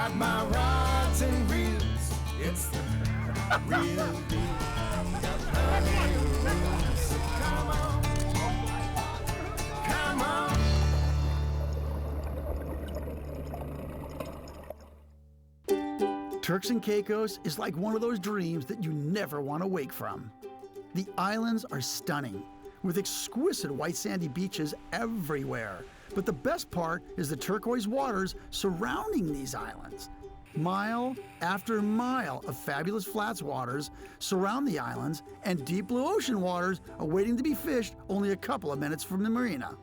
got my rods and reels. It's the real deal. Got plenty of room, so come on. Come on. Turks and Caicos is like one of those dreams that you never want to wake from. The islands are stunning, with exquisite white sandy beaches everywhere. But the best part is the turquoise waters surrounding these islands. Mile after mile of fabulous flats waters surround the islands, and deep blue ocean waters awaiting to be fished only a couple of minutes from the marina.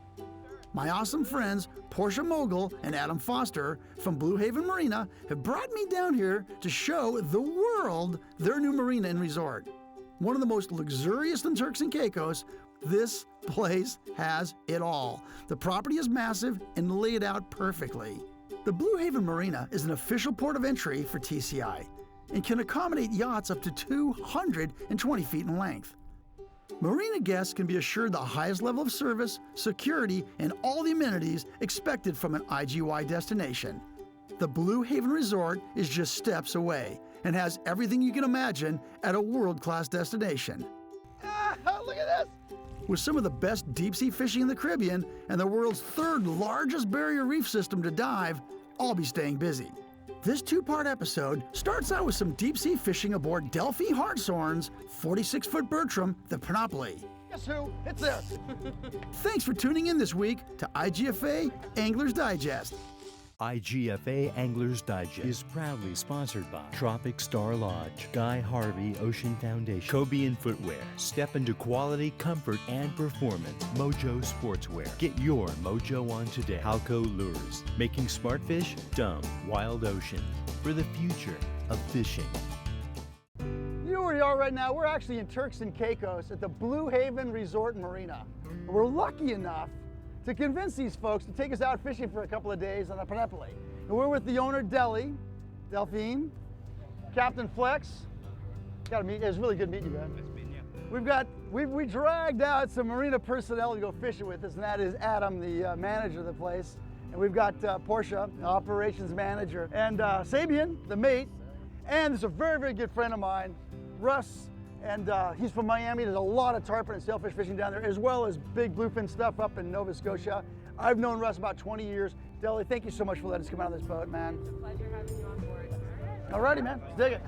My awesome friends, Portia Mogul and Adam Foster from Blue Haven Marina have brought me down here to show the world their new marina and resort. One of the most luxurious in Turks and Caicos, this place has it all. The property is massive and laid out perfectly. The Blue Haven Marina is an official port of entry for TCI and can accommodate yachts up to 220 feet in length. Marina guests can be assured the highest level of service, security, and all the amenities expected from an IGY destination. The Blue Haven Resort is just steps away and has everything you can imagine at a world-class destination. Look at this! With some of the best deep-sea fishing in the Caribbean and the world's third largest barrier reef system to dive, I'll be staying busy. This two-part episode starts out with some deep-sea fishing aboard Delphine Hartshorn's 46-foot Bertram, the Panoply. Guess who? It's there. Thanks for tuning in this week to IGFA Anglers Digest. IGFA Anglers Digest is proudly sponsored by Tropic Star Lodge, Guy Harvey Ocean Foundation, Cobian Footwear, step into quality, comfort, and performance, Mojo Sportswear. Get your mojo on today. Halco Lures, making smart fish dumb. Wild Ocean, for the future of fishing. You know where we are right now? We're actually in Turks and Caicos at the Blue Haven Resort and Marina. We're lucky enough to convince these folks to take us out fishing for a couple of days on the Panoply. And we're with the owner, Delphine, Captain Flex. Got to meet. It was really good meeting you, man. Nice meeting you. We dragged out some marina personnel to go fishing with us, and that is Adam, the manager of the place, and we've got Portia, the operations manager, and Sabian, the mate, and there's a very, very good friend of mine, Russ. And he's from Miami. There's a lot of tarpon and sailfish fishing down there, as well as big bluefin stuff up in Nova Scotia. I've known Russ about 20 years. Deli, thank you so much for letting us come out on this boat, man. It's a pleasure having you on board. All righty, man. Let's dig it.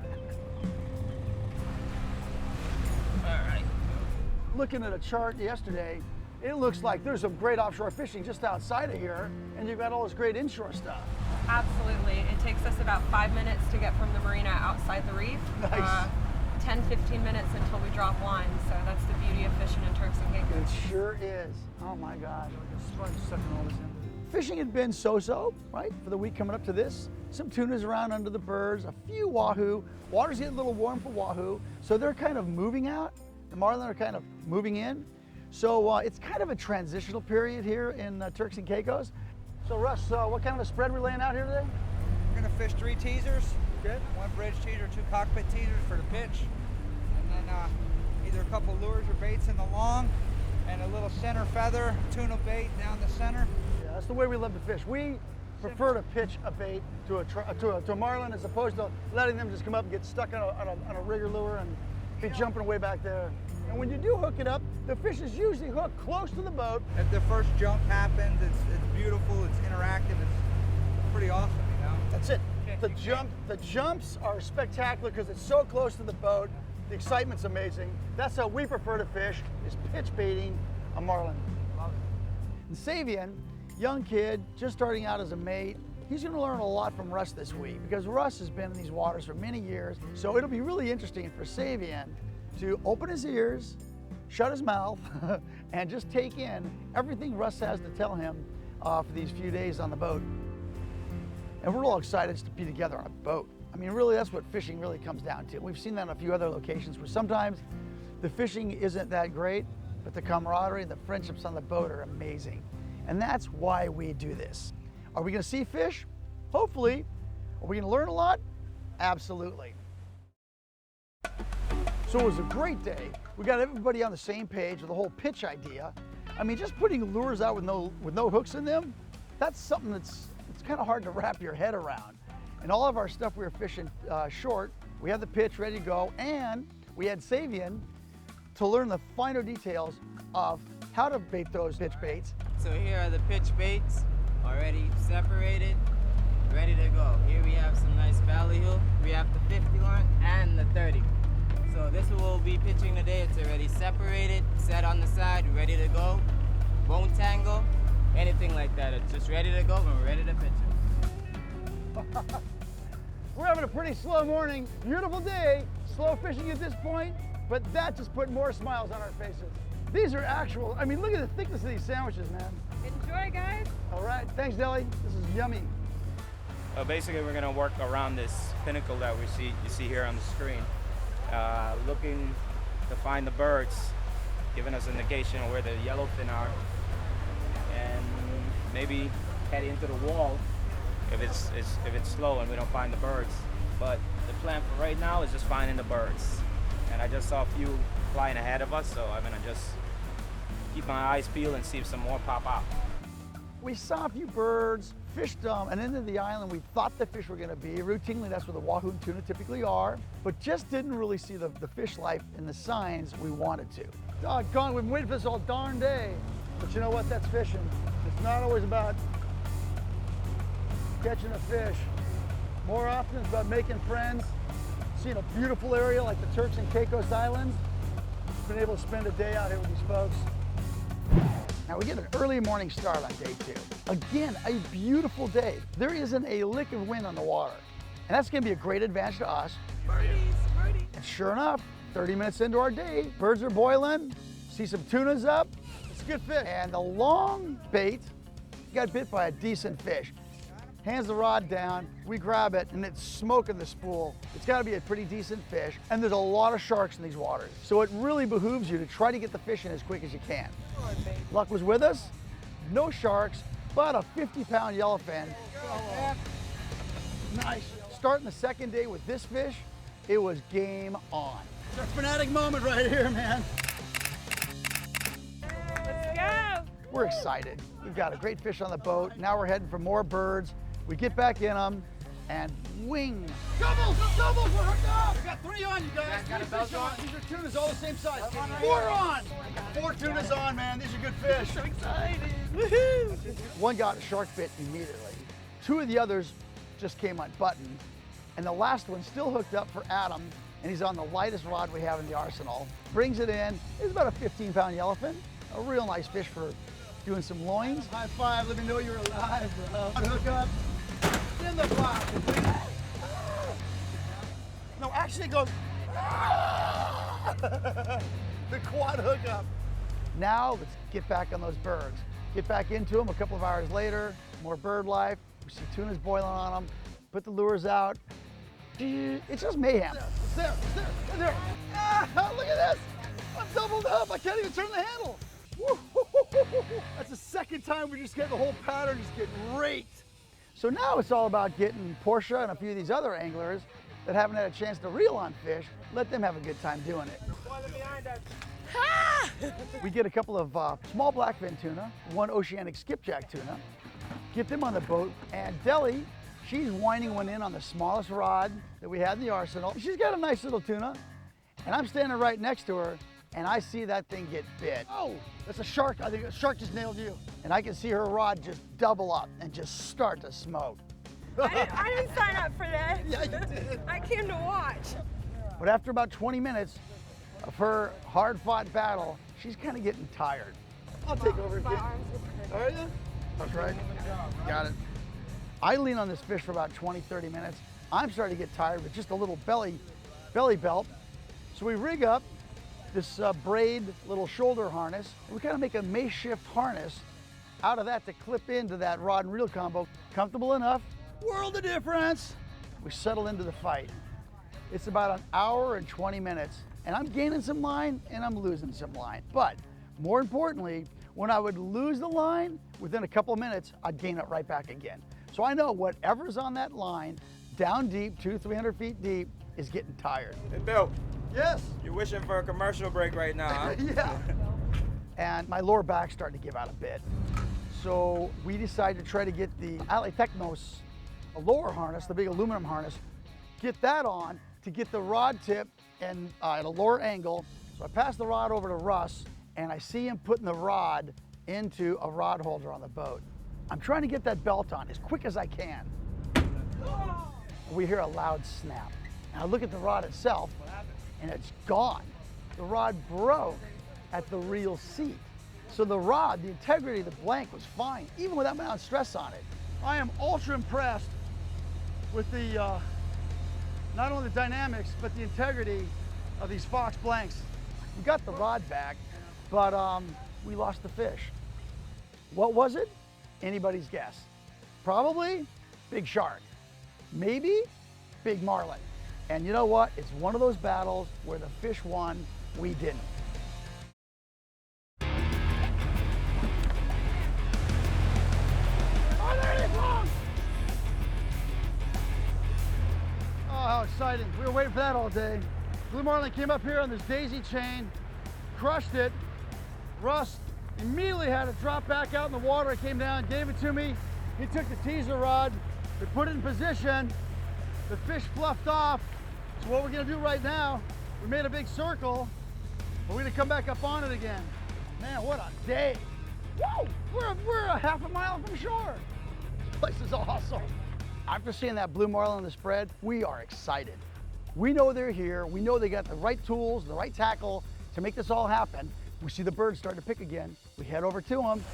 All right. Looking at a chart yesterday, it looks like there's some great offshore fishing just outside of here, and you've got all this great inshore stuff. Absolutely. It takes us about 5 minutes to get from the marina outside the reef. Nice. 10-15 minutes until we drop lines, so that's the beauty of fishing in Turks and Caicos. It sure is. Oh my gosh. Fishing had been so-so, right, for the week coming up to this. Some tunas around under the birds, a few wahoo. Water's getting a little warm for wahoo, so they're kind of moving out. The marlin are kind of moving in. So it's kind of a transitional period here in Turks and Caicos. So Russ, what kind of a spread we're laying out here today? We're gonna fish 3 teasers. Okay. 1 bridge teaser, 2 cockpit teasers for the pitch. And then either a couple lures or baits in the long, and a little center feather, tuna bait down the center. Yeah, that's the way we love to fish. We prefer to pitch a bait to a marlin as opposed to letting them just come up and get stuck on a rigger lure and be jumping way back there. And when you do hook it up, the fish is usually hooked close to the boat. If the first jump happens, it's beautiful, it's interactive, it's pretty awesome, you know? That's it. The jumps are spectacular because it's so close to the boat. The excitement's amazing. That's how we prefer to fish, is pitch baiting a marlin. Love it. And Savian, young kid, just starting out as a mate, he's gonna learn a lot from Russ this week because Russ has been in these waters for many years. So it'll be really interesting for Savian to open his ears, shut his mouth, and just take in everything Russ has to tell him for these few days on the boat. And we're all excited to be together on a boat. I mean, really, that's what fishing really comes down to. We've seen that in a few other locations where sometimes the fishing isn't that great, but the camaraderie and the friendships on the boat are amazing. And that's why we do this. Are we gonna see fish? Hopefully. Are we gonna learn a lot? Absolutely. So it was a great day. We got everybody on the same page with the whole pitch idea. I mean, just putting lures out with no hooks in them, that's something that's kind of hard to wrap your head around. And all of our stuff we were fishing short, we had the pitch ready to go, and we had Savian to learn the finer details of how to bait those pitch baits. So here are the pitch baits, already separated, ready to go. Here we have some nice ballyhoo. We have the 50 line and the 30. So this will be pitching today. It's already separated, set on the side, ready to go. Won't tangle, anything like that. It's just ready to go and we're ready to pitch it. We're having a pretty slow morning, beautiful day, slow fishing at this point, but that just put more smiles on our faces. These are actual, I mean, look at the thickness of these sandwiches, man. Enjoy, guys. All right, thanks, Deli. This is yummy. Basically, we're gonna work around this pinnacle that you see here on the screen, looking to find the birds, giving us an indication of where the yellowfin are, and maybe head into the wall if it's slow and we don't find the birds. But the plan for right now is just finding the birds. And I just saw a few flying ahead of us, so I'm gonna just keep my eyes peeled and see if some more pop out. We saw a few birds, fished them, and into the island we thought the fish were gonna be. Routinely, that's where the wahoo and tuna typically are, but just didn't really see the fish life and the signs we wanted to. Doggone, we've been waiting for this all darn day. But you know what, that's fishing. It's not always about catching a fish. More often it's about making friends, seeing a beautiful area like the Turks and Caicos Islands. Been able to spend a day out here with these folks. Now we get an early morning start on day 2. Again, a beautiful day. There isn't a lick of wind on the water. And that's gonna be a great advantage to us. And sure enough, 30 minutes into our day, birds are boiling, see some tunas up. It's a good fish. And the long bait got bit by a decent fish. Hands the rod down, we grab it, and it's smoking the spool. It's gotta be a pretty decent fish, and there's a lot of sharks in these waters. So it really behooves you to try to get the fish in as quick as you can. Luck was with us, no sharks, but a 50-pound yellowfin. Nice. Starting the second day with this fish, it was game on. It's our fanatic moment right here, man. Let's go. We're excited. We've got a great fish on the boat. Now we're heading for more birds. We get back in them and wing. Doubles, we're hooked up. We got 3 on, you guys. Got a fish on. These are tunas all the same size. 4 on. 4 tunas on, man. These are good fish. So excited. Woohoo! One got a shark bit immediately. 2 of the others just came unbuttoned. And the last one still hooked up for Adam, and he's on the lightest rod we have in the arsenal. Brings it in. It's about a 15-pound yellowfin. A real nice fish for doing some loins. High five, let me know you're alive, bro. Hook up. In the box. No, actually it goes. The quad hookup. Now let's get back on those birds. Get back into them a couple of hours later. More bird life. We see tunas boiling on them. Put the lures out. It's just mayhem. It's there. Ah, look at this. I'm doubled up. I can't even turn the handle. Woo. That's the second time we just get the whole pattern just get raked. So now it's all about getting Portia and a few of these other anglers that haven't had a chance to reel on fish, let them have a good time doing it. We get a couple of small blackfin tuna, 1 oceanic skipjack tuna, get them on the boat, and Deli, she's winding one in on the smallest rod that we had in the arsenal. She's got a nice little tuna, and I'm standing right next to her, and I see that thing get bit. Oh, that's a shark. I think a shark just nailed you. And I can see her rod just double up and just start to smoke. I didn't sign up for this. Yeah, you did. I came to watch. But after about 20 minutes of her hard-fought battle, she's kind of getting tired. I'll take over My again. arms get hurt. Are you? That's right. Got it. I lean on this fish for about 20, 30 minutes. I'm starting to get tired with just a little belly belt. So we rig up this braid little shoulder harness. And we kind of make a makeshift harness out of that to clip into that rod and reel combo. Comfortable enough, world of difference. We settle into the fight. It's about 1 hour and 20 minutes, and I'm gaining some line and I'm losing some line. But more importantly, when I would lose the line, within a couple of minutes, I'd gain it right back again. So I know whatever's on that line, down deep, 200-300 feet deep, is getting tired. Hey, Bill. Yes. You're wishing for a commercial break right now, huh? Yeah. And my lower back's starting to give out a bit. So we decided to try to get the Alethecnos a lower harness, the big aluminum harness, get that on to get the rod tip and at a lower angle. So I pass the rod over to Russ and I see him putting the rod into a rod holder on the boat. I'm trying to get that belt on as quick as I can. We hear a loud snap. Now I look at the rod itself and it's gone. The rod broke at the reel seat. So the rod, the integrity of the blank was fine, even without mounting stress on it. I am ultra impressed with the, not only the dynamics, but the integrity of these Fox blanks. We got the rod back, but we lost the fish. What was it? Anybody's guess. Probably big shark. Maybe big marlin. And you know what? It's one of those battles where the fish won, we didn't. Oh, there it is, long! Oh, how exciting. We were waiting for that all day. Blue marlin came up here on this daisy chain, crushed it. Russ immediately had to drop back out in the water. It came down, gave it to me. He took the teaser rod, we put it in position. The fish fluffed off. So what we're gonna do right now, we made a big circle, but we're gonna come back up on it again. Man, what a day. Whoa, we're a half a mile from shore. This place is awesome. After seeing that blue marlin on the spread, we are excited. We know they're here. We know they got the right tools, the right tackle to make this all happen. We see the birds starting to pick again. We head over to them.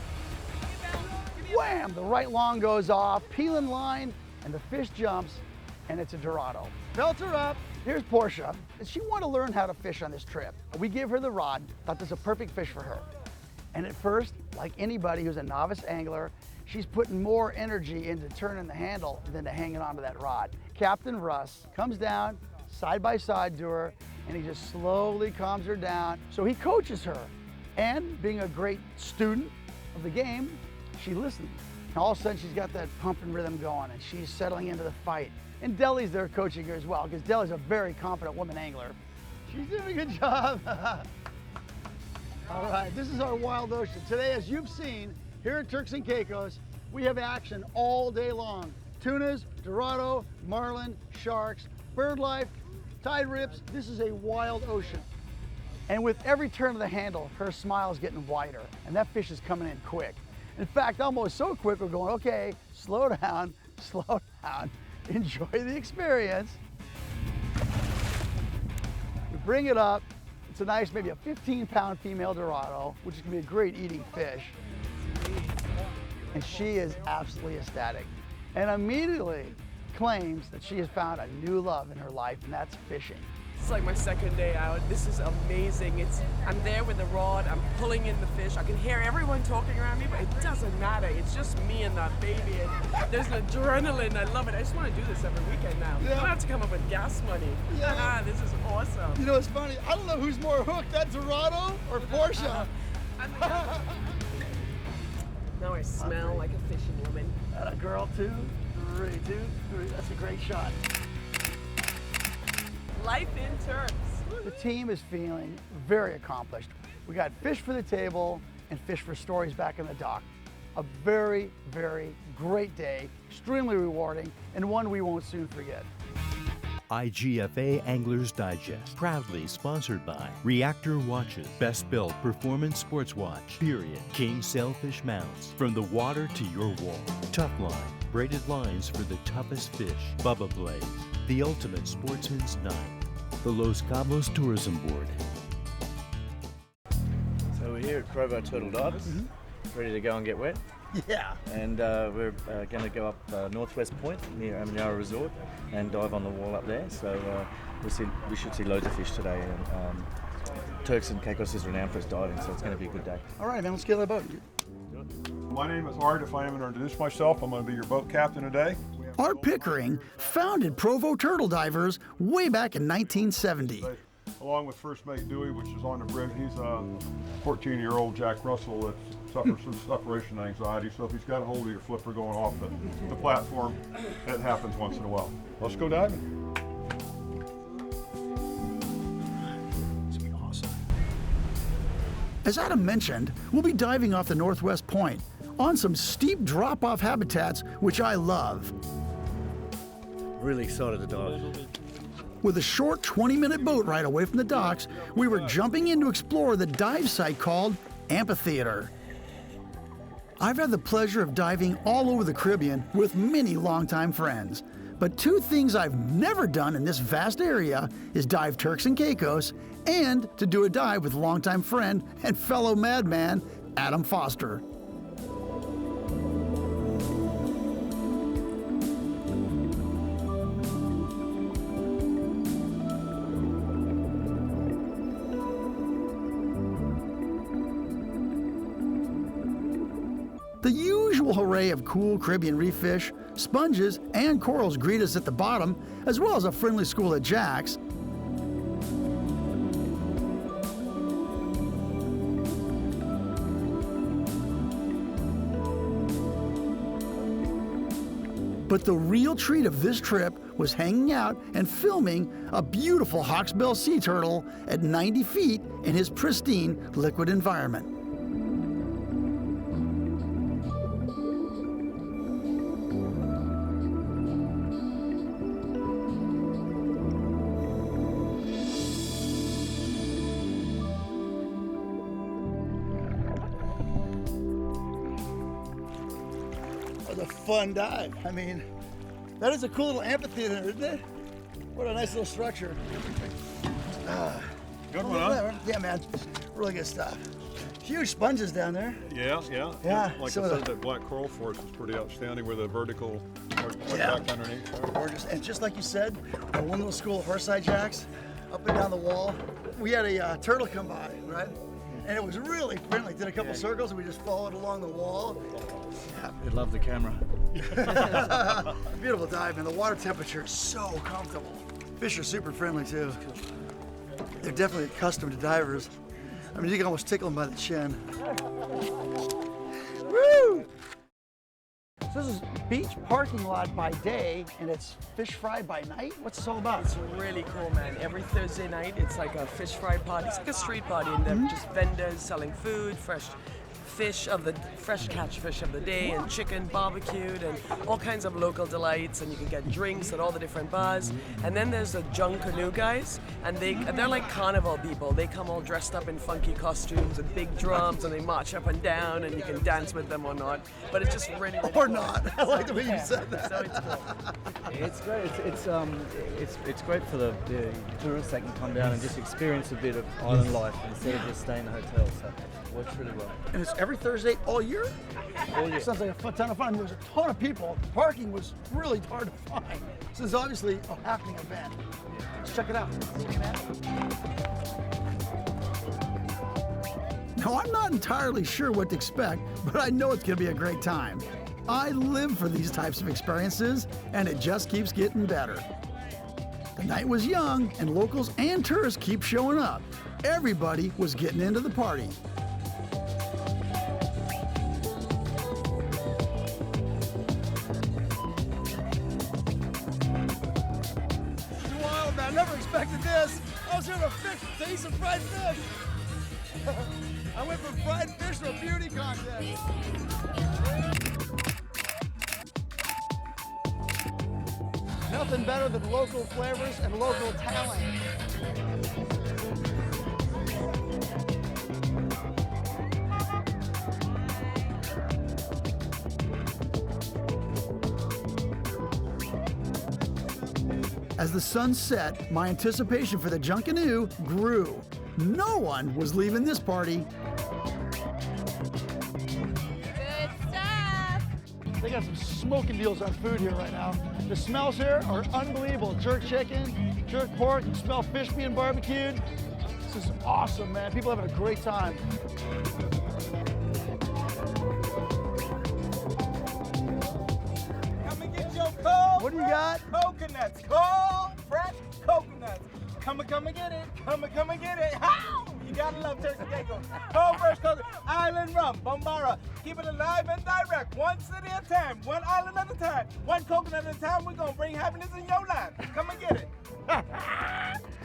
Wham, the right long goes off, peeling line, and the fish jumps, and it's a Dorado. Belt her up. Here's Portia. She wanted to learn how to fish on this trip. We gave her the rod, thought this was a perfect fish for her. And at first, like anybody who's a novice angler, she's putting more energy into turning the handle than to hanging onto that rod. Captain Russ comes down side by side to her, and he just slowly calms her down. So he coaches her. And being a great student of the game, she listens. And all of a sudden, she's got that pump and rhythm going, and she's settling into the fight. And Deli's there coaching her as well, because Deli's a very confident woman angler. She's doing a good job. All right, this is our wild ocean. Today, as you've seen, here at Turks and Caicos, we have action all day long. Tunas, Dorado, marlin, sharks, bird life, tide rips. This is a wild ocean. And with every turn of the handle, her smile is getting wider, and that fish is coming in quick. In fact, almost so quick, we're going, okay, slow down, enjoy the experience. We bring it up. It's a nice, maybe a 15-pound female Dorado, which is gonna be a great eating fish. And she is absolutely ecstatic. And immediately claims that she has found a new love in her life, and that's fishing. It's like my second day out. This is amazing. I'm there with the rod, I'm pulling in the fish. I can hear everyone talking around me, but it doesn't matter. It's just me and that baby. And there's an adrenaline. I love it. I just want to do this every weekend now. Yeah. I don't have to come up with gas money. Yeah. This is awesome. You know, it's funny. I don't know who's more hooked, that Dorado or Portia. Now I smell like a fishing woman. And a girl, 2, 3, 2, 3. That's a great shot. Life in Turks. The team is feeling very accomplished. We got fish for the table and fish for stories back in the dock. A very, very great day, extremely rewarding, and one we won't soon forget. IGFA Anglers Digest, proudly sponsored by Reactor Watches, Best Built Performance Sports Watch, Period, King Sailfish Mounts, from the water to your wall, Tough Line, braided lines for the toughest fish, Bubba Blades, the ultimate sportsman's knife, the Los Cabos Tourism Board. So we're here at Provo Turtle Divers, ready to go and get wet. Yeah. And we're going to go up Northwest Point near Amanyara Resort and dive on the wall up there. So we should see loads of fish today. And Turks and Caicos is renowned for its diving, so it's going to be a good day. All right, man, let's get on the boat. My name is Art. If I am to introduce myself, I'm going to be your boat captain today. Art Pickering founded Provo Turtle Divers way back in 1970. Along with First Mate Dewey, which is on the brig. He's a 14-year-old Jack Russell that suffers from separation anxiety. So if he's got a hold of your flipper going off the platform, it happens once in a while. Let's go diving. It's gonna be awesome. As Adam mentioned, we'll be diving off the Northwest Point on some steep drop-off habitats, which I love. Really excited to dive. With a short 20-minute boat ride away from the docks, we were jumping in to explore the dive site called Amphitheater. I've had the pleasure of diving all over the Caribbean with many longtime friends. But two things I've never done in this vast area is dive Turks and Caicos and to do a dive with longtime friend and fellow madman Adam Foster. The usual array of cool Caribbean reef fish, sponges, and corals greet us at the bottom, as well as a friendly school of jacks. But the real treat of this trip was hanging out and filming a beautiful hawksbill sea turtle at 90 feet in his pristine liquid environment. That was a fun dive. I mean, that is a cool little amphitheater, isn't it? What a nice little structure. Good one, huh? Yeah, man. Really good stuff. Huge sponges down there. Yeah. Yeah, Like so I said, that black coral forest is pretty outstanding with a vertical Yeah. back underneath. Gorgeous. And just like you said, one little school of horseye jacks up and down the wall. We had a turtle come by, right? And it was really friendly. Did a couple circles and we just followed along the wall. They love the camera. Beautiful dive, and the water temperature is so comfortable. Fish are super friendly too. They're definitely accustomed to divers. I mean, you can almost tickle them by the chin. Woo! So this is beach parking lot by day, and it's fish fry by night? What's this all about? It's really cool, man. Every Thursday night, it's like a fish fry party. It's like a street party, and they're just vendors selling food, fresh catch fish of the day, and chicken barbecued, and all kinds of local delights, and you can get drinks at all the different bars. And then there's the junk canoe guys, and they're like carnival people. They come all dressed up in funky costumes and big drums, and they march up and down, and you can dance with them or not. But it's just really, really Or cool. not. I like the way you said that. So it's cool. It's great. It's great for the tourists that can come down and just experience a bit of island life instead of just staying in a hotel. So it works really well. And it's every Thursday all year? All year. Sounds like a ton of fun. There's a ton of people. Parking was really hard to find. This is obviously a happening event. Let's check it out. Now, I'm not entirely sure what to expect, but I know it's going to be a great time. I live for these types of experiences, and it just keeps getting better. The night was young, and locals and tourists keep showing up. Everybody was getting into the party. Wild, man. I never expected this. I was here to taste some fried fish. I went from fried fish to a beauty contest. Nothing better than local flavors and local talent. As the sun set, my anticipation for the junk canoe grew. No one was leaving this party. Good stuff. They got some smoking deals on food here right now. The smells here are unbelievable. Jerk chicken, jerk pork, you smell fish being barbecued. This is awesome, man. People are having a great time. Come and get your cold. What do you got? Coconuts, cold, fresh coconuts. Come and get it. Come and get it. How? You gotta love Turks and Caicos. Cold, fresh coconut. Island rum, Bombara. Keep it alive and direct. One city at a time, one island at a time, one coconut at a time. We're gonna bring happiness in your life. Come and get it.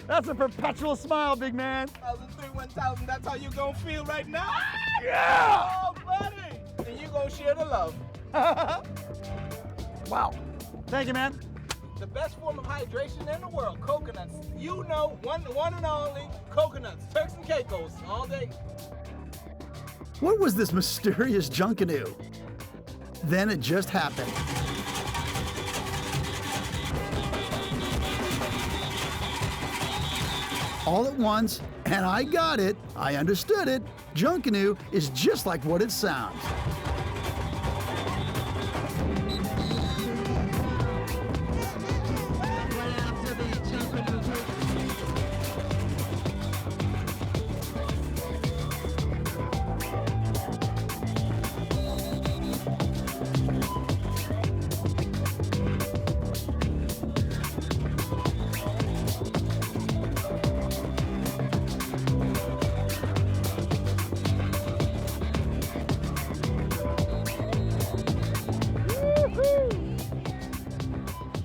That's a perpetual smile, big man. 1,000, that's how you gonna feel right now? Yeah! Oh, buddy. And you gonna share the love. Wow. Thank you, man. The best form of hydration in the world, coconuts. You know, one and only coconuts. Turks and Caicos, all day. What was this mysterious junkanoo? Then it just happened. All at once, and I got it. I understood it. Junkanoo is just like what it sounds.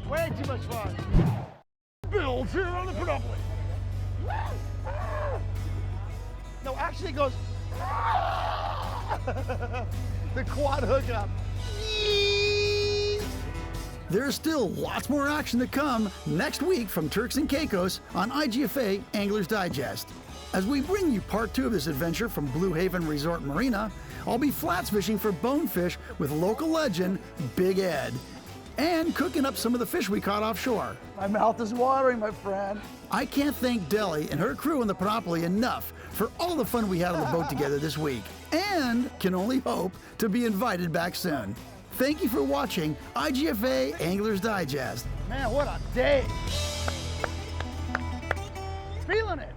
Way too much fun. Bill's here on the Monopoly. No, actually it goes. The quad hookup. There's still lots more action to come next week from Turks and Caicos on IGFA Anglers Digest. As we bring you part 2 of this adventure from Blue Haven Resort Marina, I'll be flats fishing for bonefish with local legend Big Ed, and cooking up some of the fish we caught offshore. My mouth is watering, my friend. I can't thank Deli and her crew on the Monopoly enough for all the fun we had on the boat together this week, and can only hope to be invited back soon. Thank you for watching IGFA Anglers Digest. Man, what a day. Feeling it.